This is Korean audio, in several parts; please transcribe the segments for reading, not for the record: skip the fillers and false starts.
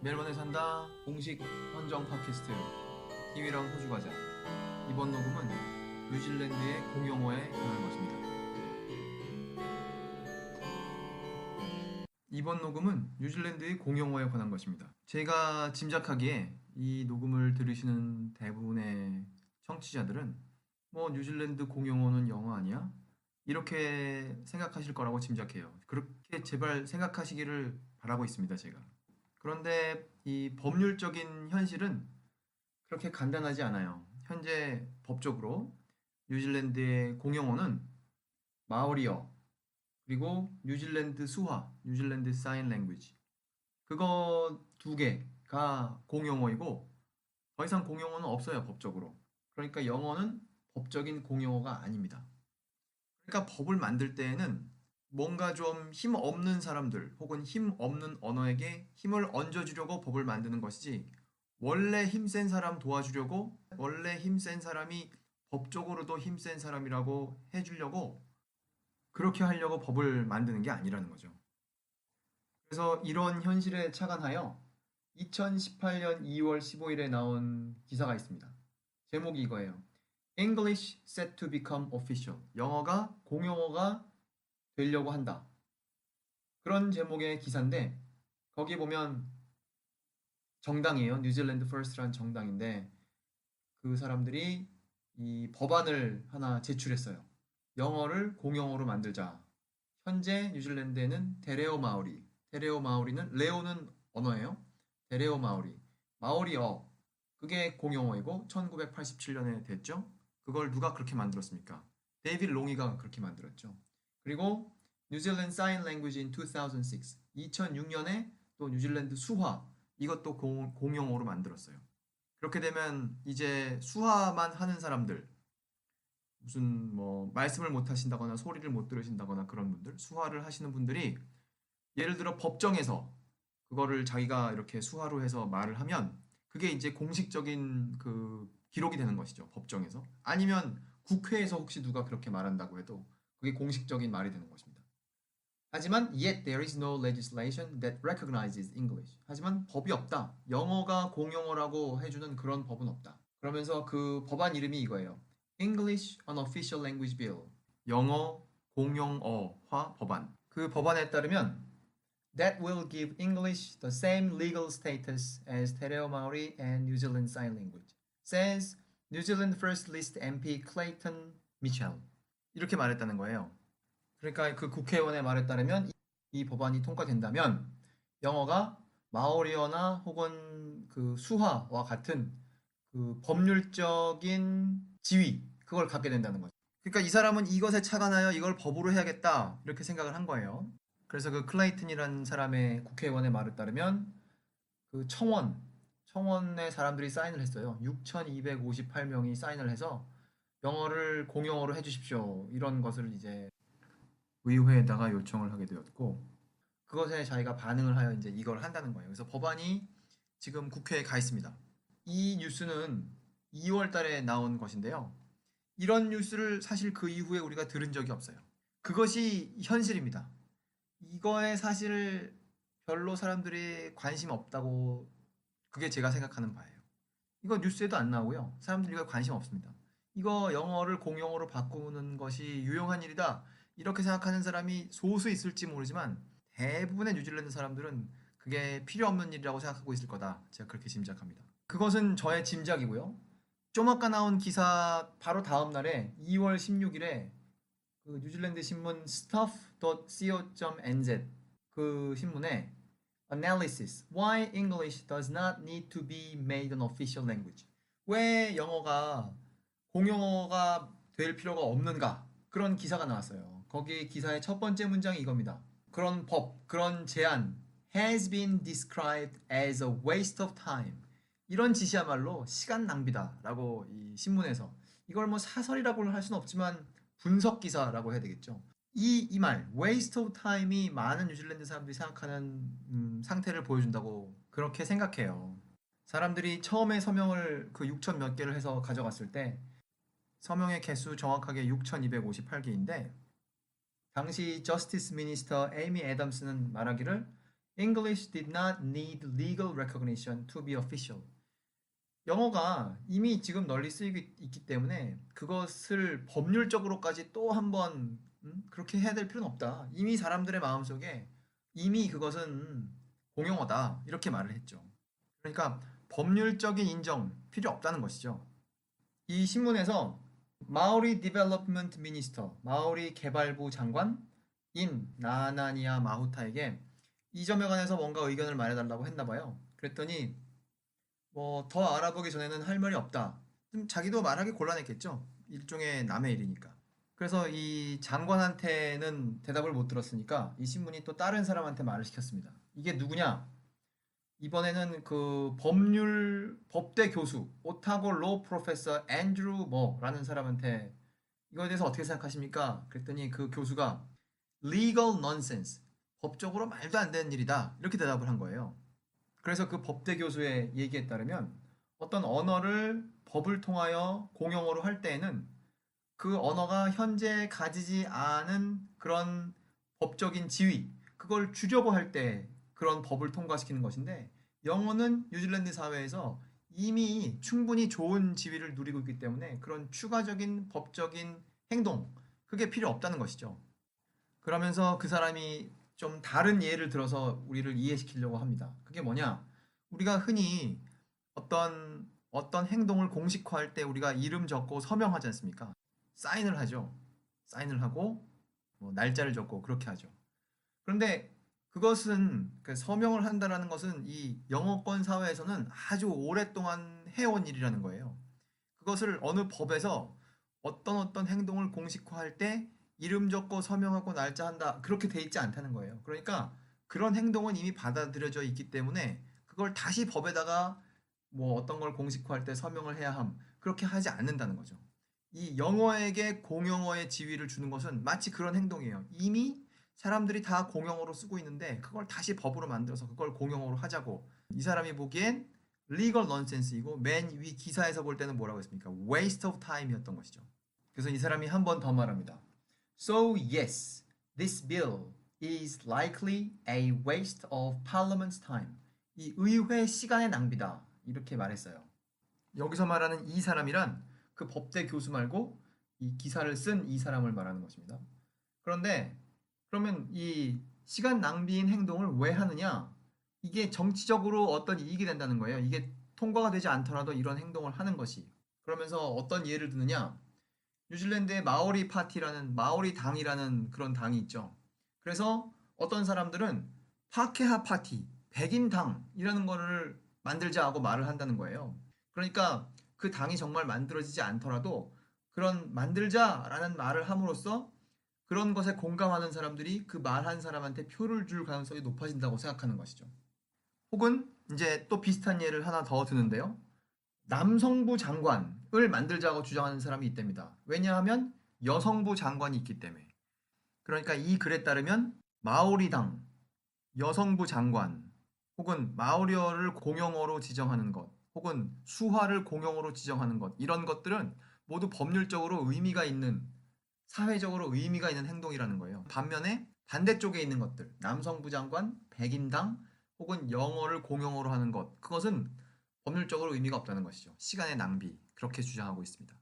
멜번에 산다 공식 헌정 팟캐스트 키위랑 호주 과자. 이번 녹음은 뉴질랜드의 공용어에 관한 것입니다. 이번 녹음은 뉴질랜드의 공용어에 관한 것입니다. 제가 짐작하기에 이 녹음을 들으시는 대부분의 청취자들은 뉴질랜드 공용어는 영어 아니야? 이렇게 생각하실 거라고 짐작해요. 그렇게 제발 생각하시기를 바라고 있습니다, 제가. 그런데 이 법률적인 현실은 그렇게 간단하지 않아요. 현재 법적으로 뉴질랜드의 공용어는 마오리어, 그리고 뉴질랜드 수화, 뉴질랜드 사인 랭귀지. 그거 두 개가 공용어이고 더 이상 공용어는 없어요, 법적으로. 그러니까 영어는 법적인 공용어가 아닙니다. 그러니까 법을 만들 때에는 뭔가 좀 힘 없는 사람들 혹은 힘 없는 언어에게 힘을 얹어주려고 법을 만드는 것이지, 원래 힘센 사람 도와주려고, 원래 힘센 사람이 법적으로도 힘센 사람이라고 해주려고, 그렇게 하려고 법을 만드는 게 아니라는 거죠. 그래서 이런 현실에 착안하여 2018년 2월 15일에 나온 기사가 있습니다. 제목이 이거예요. English set to become official. 영어가 공용어가 되려고 한다. 그런 제목의 기사인데 거기 보면 정당이에요. 뉴질랜드 퍼스트라는 정당인데 그 사람들이 이 법안을 하나 제출했어요. 영어를 공용어로 만들자. 현재 뉴질랜드에는 데레오 마오리, 데레오 마오리는 레오는 언어예요. 데레오 마오리, 마오리어, 그게 공용어이고 1987년에 됐죠. 그걸 누가 그렇게 만들었습니까? 데이빗 롱이가 그렇게 만들었죠. 그리고 뉴질랜드 사인 랭귀지 in 2006, 2006년에 또 뉴질랜드 수화, 이것도 공용어로 만들었어요. 그렇게 되면 이제 수화만 하는 사람들, 무슨 말씀을 못 하신다거나 소리를 못 들으신다거나 그런 분들, 수화를 하시는 분들이 예를 들어 법정에서 그거를 자기가 이렇게 수화로 해서 말을 하면 그게 이제 공식적인 그 기록이 되는 것이죠, 법정에서. 아니면 국회에서 혹시 누가 그렇게 말한다고 해도 그게 공식적인 말이 되는 것입니다. 하지만 yet there is no legislation that recognizes English. 하지만 법이 없다. 영어가 공용어라고 해주는 그런 법은 없다. 그러면서 그 법안 이름이 이거예요. English Unofficial Language Bill. 영어 공용어화 법안. 그 법안에 따르면 that will give English the same legal status as Tereo Maori and New Zealand Sign Language, says New Zealand First List MP Clayton Mitchell. 이렇게 말했다는 거예요. 그러니까 그 국회의원의 말에 따르면 이 법안이 통과된다면 영어가 마오리어나 혹은 그 수화와 같은 그 법률적인 지위, 그걸 갖게 된다는 거죠. 그러니까 이 사람은 이것에 착안하여 이걸 법으로 해야겠다 이렇게 생각을 한 거예요. 그래서 그 클레이튼이라는 사람의 국회의원의 말에 따르면 그 청원의 사람들이 사인을 했어요. 6,258명이 사인을 해서 영어를 공용어로 해주십시오, 이런 것을 이제 의회에다가 요청을 하게 되었고, 그것에 자기가 반응을 하여 이제 이걸 한다는 거예요. 그래서 법안이 지금 국회에 가 있습니다. 이 뉴스는 2월 달에 나온 것인데요. 이런 뉴스를 사실 그 이후에 우리가 들은 적이 없어요. 그것이 현실입니다. 이거에 사실 별로 사람들이 관심 없다고, 그게 제가 생각하는 바예요. 이거 뉴스에도 안 나오고요. 사람들이 이거 관심 없습니다. 이거 영어를 공용어로 바꾸는 것이 유용한 일이다, 이렇게 생각하는 사람이 소수 있을지 모르지만 대부분의 뉴질랜드 사람들은 그게 필요 없는 일이라고 생각하고 있을 거다, 제가 그렇게 짐작합니다. 그것은 저의 짐작이고요. 좀 아까 나온 기사 바로 다음 날에 2월 16일에 그 뉴질랜드 신문 stuff.co.nz 그 신문에 Analysis: Why English does not need to be made an official language. 왜 영어가 공용어가 될 필요가 없는가? 그런 기사가 나왔어요. 거기 기사의 첫 번째 문장이 이겁니다. 그런 법, 그런 제안 has been described as a waste of time. 이런 짓이야말로 시간 낭비다라고 이 신문에서, 이걸 사설이라고는 할 수는 없지만 분석 기사라고 해야 되겠죠. 이 말, waste of time이 많은 뉴질랜드 사람들이 생각하는 상태를 보여준다고 그렇게 생각해요. 사람들이 처음에 서명을 그 6천 몇 개를 해서 가져갔을 때 서명의 개수 정확하게 6,258개인데 당시 저스티스 미니스터 에이미 애덤스는 말하기를 English did not need legal recognition to be official. 영어가 이미 지금 널리 쓰이고 있기 때문에 그것을 법률적으로까지 또 한번 그렇게 해야 될 필요는 없다. 이미 사람들의 마음속에 이미 그것은 공용어다. 이렇게 말을 했죠. 그러니까 법률적인 인정 필요 없다는 것이죠. 이 신문에서 마오리 디벨롭먼트 미니스터, 마오리 개발부 장관인 나나니아 마후타에게 이 점에 관해서 뭔가 의견을 말해달라고 했나 봐요. 그랬더니 뭐 더 알아보기 전에는 할 말이 없다. 좀 자기도 말하기 곤란했겠죠. 일종의 남의 일이니까. 그래서 이 장관한테는 대답을 못 들었으니까 이 신문이 또 다른 사람한테 말을 시켰습니다. 이게 누구냐? 이번에는 그 법대 교수 오타고 로 프로페서 앤드루 머라는 사람한테 이거에 대해서 어떻게 생각하십니까? 그랬더니 그 교수가 legal nonsense, 법적으로 말도 안 되는 일이다. 이렇게 대답을 한 거예요. 그래서 그 법대 교수의 얘기에 따르면 어떤 언어를 법을 통하여 공용어로 할 때에는 그 언어가 현재 가지지 않은 그런 법적인 지위, 그걸 주려고 할 때 그런 법을 통과시키는 것인데 영어는 뉴질랜드 사회에서 이미 충분히 좋은 지위를 누리고 있기 때문에 그런 추가적인 법적인 행동, 그게 필요 없다는 것이죠. 그러면서 그 사람이 좀 다른 예를 들어서 우리를 이해시키려고 합니다. 그게 뭐냐? 우리가 흔히 어떤 행동을 공식화할 때 우리가 이름 적고 서명하지 않습니까? 사인을 하죠. 사인을 하고 뭐 날짜를 적고 그렇게 하죠. 그런데 그것은 그 서명을 한다라는 것은 이 영어권 사회에서는 아주 오랫동안 해온 일이라는 거예요. 그것을 어느 법에서 어떤 행동을 공식화할 때 이름 적고 서명하고 날짜 한다 그렇게 돼 있지 않다는 거예요. 그러니까 그런 행동은 이미 받아들여져 있기 때문에 그걸 다시 법에다가 뭐 어떤 걸 공식화할 때 서명을 해야 함 그렇게 하지 않는다는 거죠. 이 영어에게 공용어의 지위를 주는 것은 마치 그런 행동이에요. 이미 사람들이 다 공용어로 쓰고 있는데 그걸 다시 법으로 만들어서 그걸 공용어로 하자고. 이 사람이 보기엔 legal nonsense이고 맨 위 기사에서 볼 때는 뭐라고 했습니까? waste of time이었던 것이죠. 그래서 이 사람이 한 번 더 말합니다. So yes, this bill is likely a waste of parliament's time. 이 의회 시간의 낭비다. 이렇게 말했어요. 여기서 말하는 이 사람이란 그 법대 교수 말고 이 기사를 쓴 이 사람을 말하는 것입니다. 그런데 그러면 이 시간 낭비인 행동을 왜 하느냐? 이게 정치적으로 어떤 이익이 된다는 거예요. 이게 통과가 되지 않더라도 이런 행동을 하는 것이. 그러면서 어떤 예를 드느냐? 뉴질랜드의 마오리 파티라는 마오리 당이라는 그런 당이 있죠. 그래서 어떤 사람들은 파케하 파티, 백인 당이라는 거를 만들자 하고 말을 한다는 거예요. 그러니까 그 당이 정말 만들어지지 않더라도 그런 만들자라는 말을 함으로써 그런 것에 공감하는 사람들이 그 말한 사람한테 표를 줄 가능성이 높아진다고 생각하는 것이죠. 혹은 이제 또 비슷한 예를 하나 더 드는데요. 남성부 장관을 만들자고 주장하는 사람이 있답니다. 왜냐하면 여성부 장관이 있기 때문에. 그러니까 이 글에 따르면 마오리당, 여성부 장관, 혹은 마오리어를 공용어로 지정하는 것, 혹은 수화를 공용어로 지정하는 것, 이런 것들은 모두 법률적으로 의미가 있는, 사회적으로 의미가 있는 행동이라는 거예요. 반면에 반대쪽에 있는 것들, 남성부 장관, 백인당, 혹은 영어를 공용어로 하는 것, 그것은 법률적으로 의미가 없다는 것이죠. 시간의 낭비, 그렇게 주장하고 있습니다.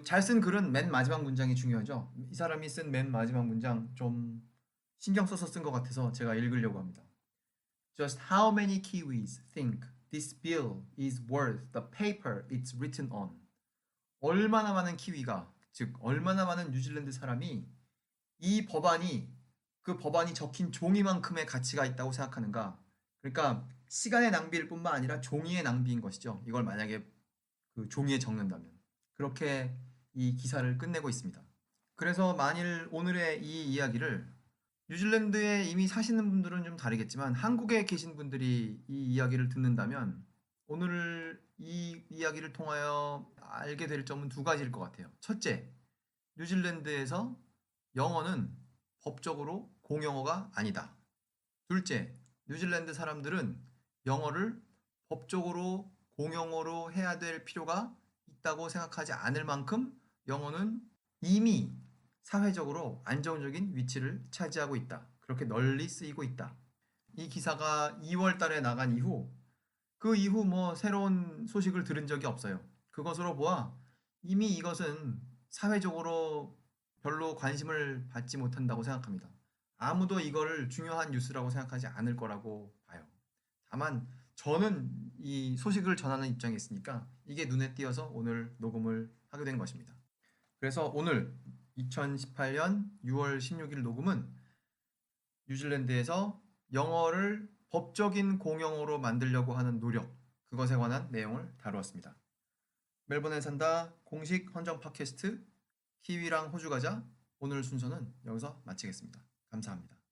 잘 쓴 글은 맨 마지막 문장이 중요하죠. 이 사람이 쓴 맨 마지막 문장 좀 신경 써서 쓴 것 같아서 제가 읽으려고 합니다. Just how many Kiwis think this bill is worth the paper it's written on? 얼마나 많은 키위가, 즉 얼마나 많은 뉴질랜드 사람이 이 법안이 그 법안이 적힌 종이만큼의 가치가 있다고 생각하는가? 그러니까 시간의 낭비일 뿐만 아니라 종이의 낭비인 것이죠. 이걸 만약에 그 종이에 적는다면. 그렇게 이 기사를 끝내고 있습니다. 그래서 만일 오늘의 이 이야기를 뉴질랜드에 이미 사시는 분들은 좀 다르겠지만 한국에 계신 분들이 이 이야기를 듣는다면 오늘 이 이야기를 통하여 알게 될 점은 두 가지일 것 같아요. 첫째, 뉴질랜드에서 영어는 법적으로 공용어가 아니다. 둘째, 뉴질랜드 사람들은 영어를 법적으로 공용어로 해야 될 필요가 있다고 생각하지 않을 만큼 영어는 이미 사회적으로 안정적인 위치를 차지하고 있다. 그렇게 널리 쓰이고 있다. 이 기사가 2월 달에 나간 이후 그 이후 뭐 새로운 소식을 들은 적이 없어요. 그것으로 보아 이미 이것은 사회적으로 별로 관심을 받지 못한다고 생각합니다. 아무도 이거를 중요한 뉴스라고 생각하지 않을 거라고 봐요. 다만 저는 이 소식을 전하는 입장에 있으니까 이게 눈에 띄어서 오늘 녹음을 하게 된 것입니다. 그래서 오늘 2018년 6월 16일 녹음은 뉴질랜드에서 영어를 법적인 공용어로 만들려고 하는 노력, 그것에 관한 내용을 다루었습니다. 멜번에 산다 공식 헌정 팟캐스트 키위랑 호주 가자. 오늘 순서는 여기서 마치겠습니다. 감사합니다.